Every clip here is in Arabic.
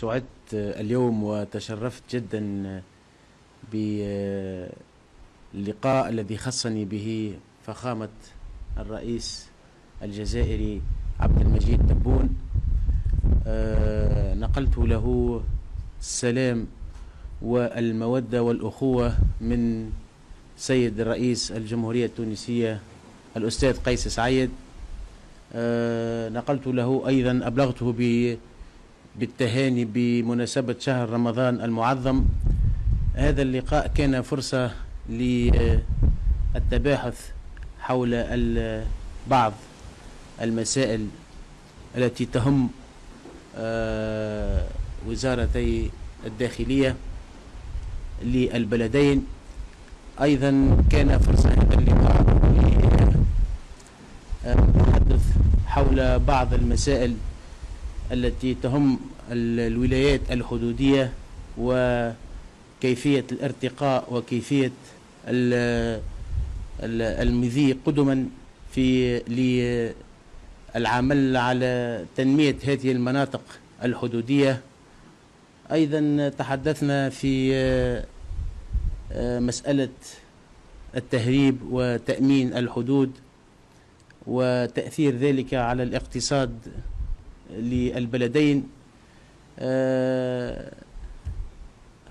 سعدت اليوم وتشرفت جدا باللقاء الذي خصني به فخامة الرئيس الجزائري عبد المجيد تبون. نقلت له السلام والمودة والأخوة من سيد الرئيس الجمهورية التونسية الأستاذ قيس سعيد. نقلت له أيضا أبلغته بالتهاني بمناسبة شهر رمضان المعظم. هذا اللقاء كان فرصة للتباحث حول بعض المسائل التي تهم وزارتي الداخلية للبلدين. أيضا كان فرصة هذا اللقاء للتحدث حول بعض المسائل التي تهم الولايات الحدودية وكيفية الارتقاء وكيفية المضي قدما في للعمل على تنمية هذه المناطق الحدودية. أيضا تحدثنا في مسألة التهريب وتأمين الحدود وتأثير ذلك على الاقتصاد للبلدين.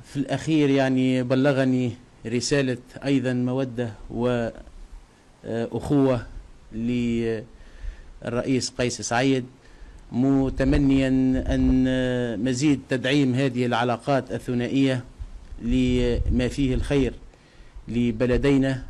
في الأخير يعني بلغني رسالة أيضا مودة وأخوة للرئيس قيس سعيد، متمنيا أن مزيد تدعيم هذه العلاقات الثنائية لما فيه الخير لبلدينا